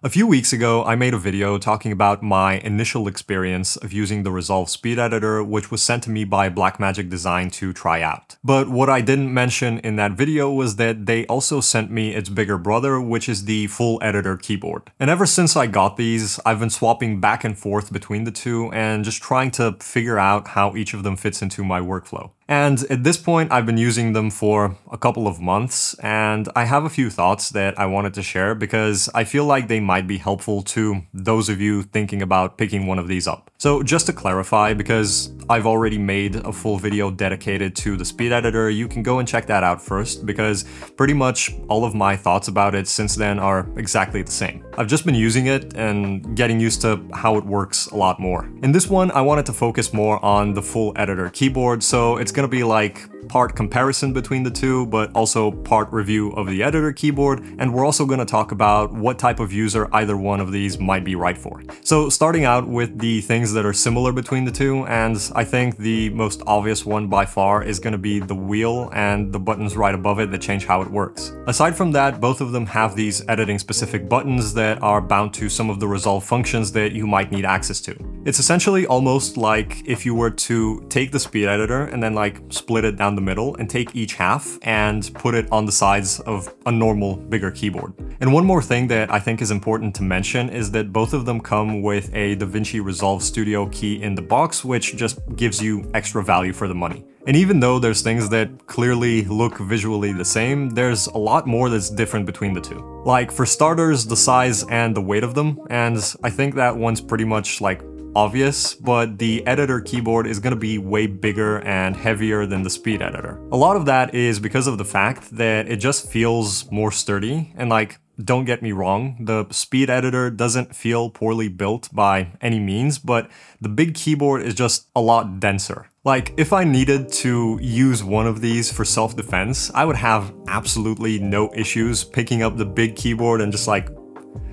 A few weeks ago, I made a video talking about my initial experience of using the Resolve Speed Editor, which was sent to me by Blackmagic Design to try out. But what I didn't mention in that video was that they also sent me its bigger brother, which is the full editor keyboard. And ever since I got these, I've been swapping back and forth between the two and just trying to figure out how each of them fits into my workflow. And at this point, I've been using them for a couple of months, and I have a few thoughts that I wanted to share because I feel like they might be helpful to those of you thinking about picking one of these up. So just to clarify, because I've already made a full video dedicated to the Speed Editor, you can go and check that out first, because pretty much all of my thoughts about it since then are exactly the same. I've just been using it and getting used to how it works a lot more. In this one, I wanted to focus more on the full editor keyboard, so it's gonna be like part comparison between the two, but also part review of the editor keyboard, and we're also going to talk about what type of user either one of these might be right for. So starting out with the things that are similar between the two, and I think the most obvious one by far is going to be the wheel and the buttons right above it that change how it works. Aside from that, both of them have these editing specific buttons that are bound to some of the Resolve functions that you might need access to. It's essentially almost like if you were to take the Speed Editor and then like split it down the middle and take each half and put it on the sides of a normal bigger keyboard. And one more thing that I think is important to mention is that both of them come with a DaVinci Resolve Studio key in the box, which just gives you extra value for the money. And even though there's things that clearly look visually the same, there's a lot more that's different between the two. Like for starters, the size and the weight of them, and I think that one's pretty much like obvious, but the editor keyboard is going to be way bigger and heavier than the Speed Editor. A lot of that is because of the fact that it just feels more sturdy, and like, don't get me wrong, the Speed Editor doesn't feel poorly built by any means, but the big keyboard is just a lot denser. Like, if I needed to use one of these for self-defense, I would have absolutely no issues picking up the big keyboard and just like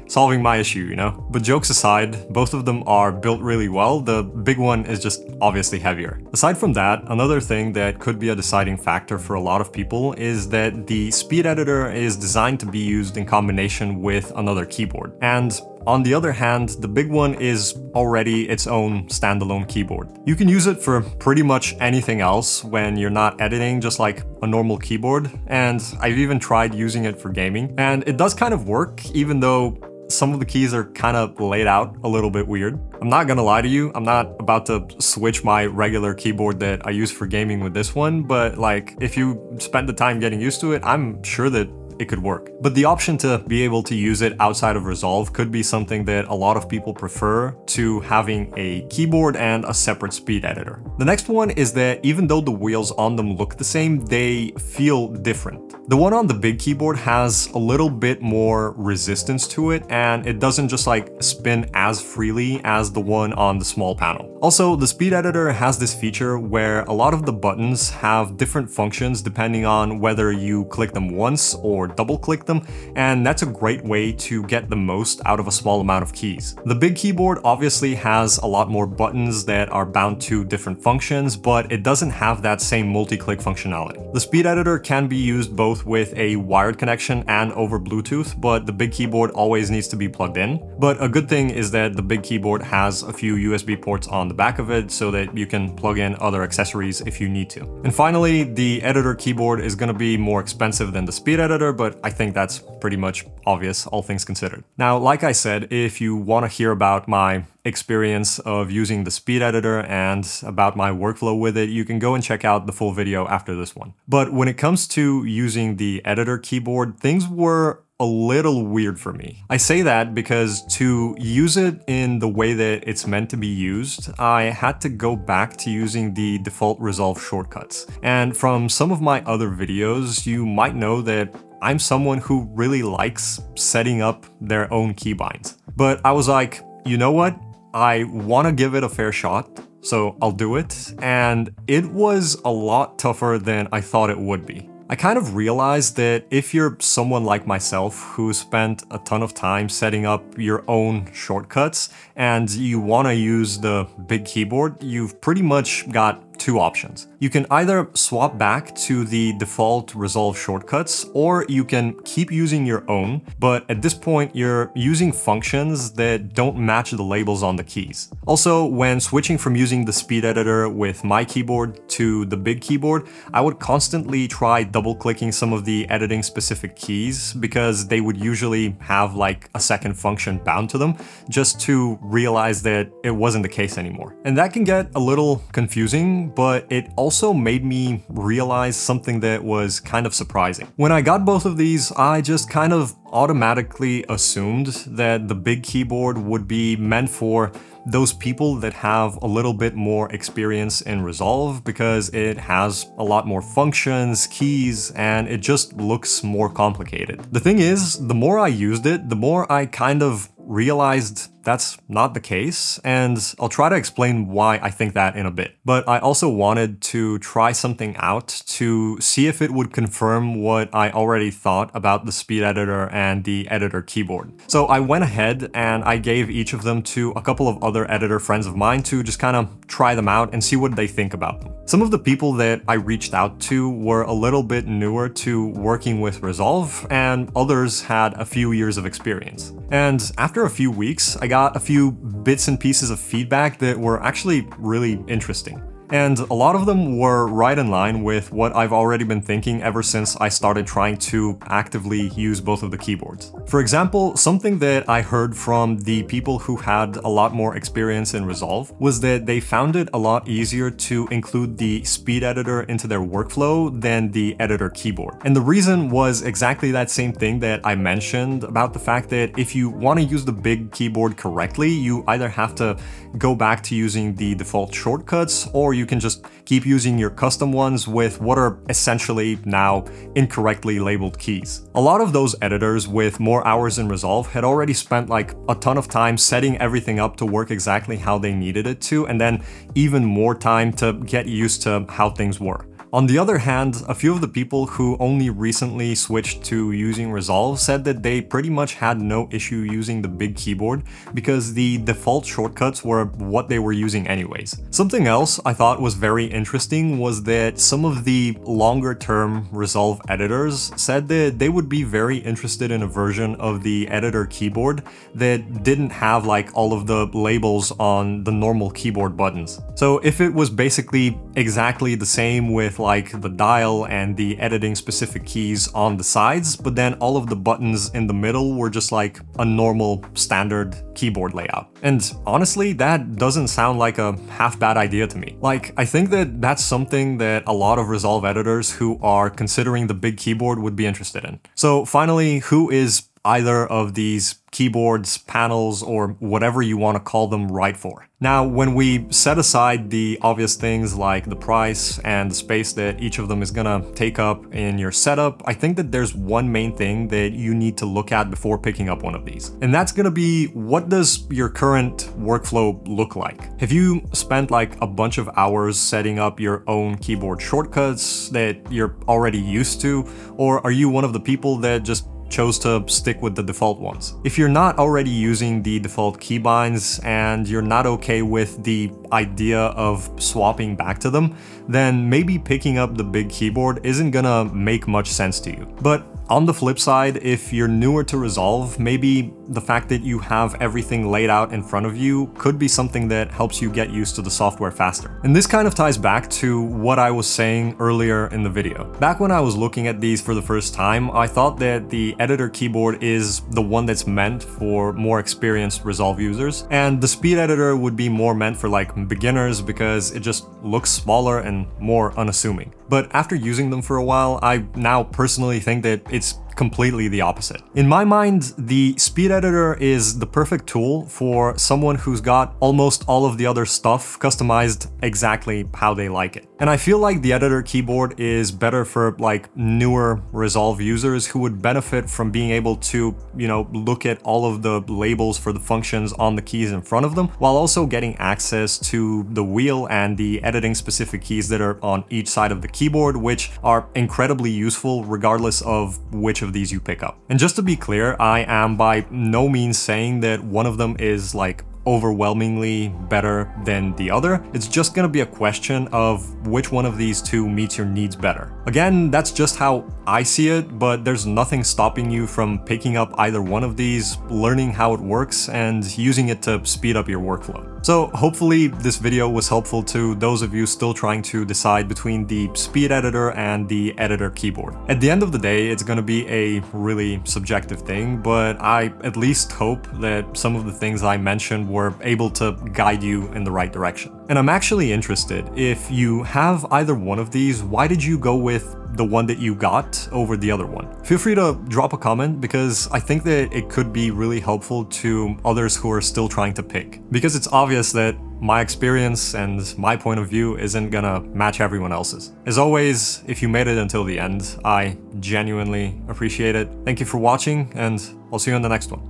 solving my issue, you know? But jokes aside, both of them are built really well. The big one is just obviously heavier. Aside from that, another thing that could be a deciding factor for a lot of people is that the Speed Editor is designed to be used in combination with another keyboard. And on the other hand, the big one is already its own standalone keyboard. You can use it for pretty much anything else when you're not editing, just like a normal keyboard. And I've even tried using it for gaming, and it does kind of work, even though some of the keys are kind of laid out a little bit weird. I'm not gonna lie to you, I'm not about to switch my regular keyboard that I use for gaming with this one, but like, if you spend the time getting used to it, I'm sure that it could work. But the option to be able to use it outside of Resolve could be something that a lot of people prefer to having a keyboard and a separate Speed Editor. The next one is that even though the wheels on them look the same, they feel different. The one on the big keyboard has a little bit more resistance to it, and it doesn't just like spin as freely as the one on the small panel. Also, the Speed Editor has this feature where a lot of the buttons have different functions depending on whether you click them once or double click them, and that's a great way to get the most out of a small amount of keys. The big keyboard obviously has a lot more buttons that are bound to different functions, but it doesn't have that same multi-click functionality. The Speed Editor can be used both with a wired connection and over Bluetooth, but the big keyboard always needs to be plugged in. But a good thing is that the big keyboard has a few USB ports on the back of it so that you can plug in other accessories if you need to. And finally, the editor keyboard is going to be more expensive than the Speed Editor, but I think that's pretty much obvious, all things considered. Now, like I said, if you want to hear about my experience of using the Speed Editor and about my workflow with it, you can go and check out the full video after this one. But when it comes to using the editor keyboard, things were a little weird for me. I say that because to use it in the way that it's meant to be used, I had to go back to using the default Resolve shortcuts. And from some of my other videos, you might know that I'm someone who really likes setting up their own keybinds. But I was like, you know what? I want to give it a fair shot, so I'll do it. And it was a lot tougher than I thought it would be. I kind of realized that if you're someone like myself who spent a ton of time setting up your own shortcuts and you want to use the big keyboard, you've pretty much got two options. You can either swap back to the default Resolve shortcuts, or you can keep using your own, but at this point you're using functions that don't match the labels on the keys. Also, when switching from using the speed editor with my keyboard to the big keyboard, I would constantly try double-clicking some of the editing specific keys because they would usually have like a second function bound to them, just to realize that it wasn't the case anymore. And that can get a little confusing, but it also made me realize something that was kind of surprising. When I got both of these, I just kind of automatically assumed that the big keyboard would be meant for those people that have a little bit more experience in Resolve because it has a lot more functions, keys, and it just looks more complicated. The thing is, the more I used it, the more I kind of realized that's not the case, and I'll try to explain why I think that in a bit. But I also wanted to try something out to see if it would confirm what I already thought about the speed editor and the editor keyboard. So I went ahead and I gave each of them to a couple of other editor friends of mine to just kind of try them out and see what they think about them. Some of the people that I reached out to were a little bit newer to working with Resolve, and others had a few years of experience. And after a few weeks, I got a few bits and pieces of feedback that were actually really interesting. And a lot of them were right in line with what I've already been thinking ever since I started trying to actively use both of the keyboards. For example, something that I heard from the people who had a lot more experience in Resolve was that they found it a lot easier to include the speed editor into their workflow than the editor keyboard. And the reason was exactly that same thing that I mentioned about the fact that if you want to use the big keyboard correctly, you either have to go back to using the default shortcuts, or you can just keep using your custom ones with what are essentially now incorrectly labeled keys. A lot of those editors with more hours in Resolve had already spent like a ton of time setting everything up to work exactly how they needed it to, and then even more time to get used to how things were. On the other hand, a few of the people who only recently switched to using Resolve said that they pretty much had no issue using the big keyboard because the default shortcuts were what they were using anyways. Something else I thought was very interesting was that some of the longer-term Resolve editors said that they would be very interested in a version of the editor keyboard that didn't have like all of the labels on the normal keyboard buttons. So if it was basically exactly the same with like the dial and the editing specific keys on the sides, but then all of the buttons in the middle were just like a normal standard keyboard layout. And honestly, that doesn't sound like a half bad idea to me. Like, I think that that's something that a lot of Resolve editors who are considering the big keyboard would be interested in. So finally, who is either of these keyboards, panels, or whatever you want to call them right for? Now, when we set aside the obvious things like the price and the space that each of them is gonna take up in your setup, I think that there's one main thing that you need to look at before picking up one of these. And that's gonna be, what does your current workflow look like? Have you spent like a bunch of hours setting up your own keyboard shortcuts that you're already used to? Or are you one of the people that just chose to stick with the default ones? If you're not already using the default keybinds and you're not okay with the idea of swapping back to them, then maybe picking up the big keyboard isn't gonna make much sense to you. But on the flip side, if you're newer to Resolve, maybe the fact that you have everything laid out in front of you could be something that helps you get used to the software faster. And this kind of ties back to what I was saying earlier in the video. Back when I was looking at these for the first time, I thought that the editor keyboard is the one that's meant for more experienced Resolve users, and the speed editor would be more meant for like beginners because it just looks smaller and more unassuming. But after using them for a while, I now personally think that it's completely the opposite. In my mind, the speed editor is the perfect tool for someone who's got almost all of the other stuff customized exactly how they like it. And I feel like the editor keyboard is better for like newer Resolve users who would benefit from being able to, you know, look at all of the labels for the functions on the keys in front of them, while also getting access to the wheel and the editing specific keys that are on each side of the keyboard, which are incredibly useful regardless of which of these you pick up. And just to be clear, I am by no means saying that one of them is like overwhelmingly better than the other. It's just gonna be a question of which one of these two meets your needs better. Again, that's just how I see it, but there's nothing stopping you from picking up either one of these, learning how it works, and using it to speed up your workflow. So hopefully this video was helpful to those of you still trying to decide between the speed editor and the editor keyboard. At the end of the day, it's gonna be a really subjective thing, but I at least hope that some of the things I mentioned were able to guide you in the right direction. And I'm actually interested, if you have either one of these, why did you go with the one that you got over the other one? Feel free to drop a comment, because I think that it could be really helpful to others who are still trying to pick. Because it's obvious that my experience and my point of view isn't gonna match everyone else's. As always, if you made it until the end, I genuinely appreciate it. Thank you for watching, and I'll see you in the next one.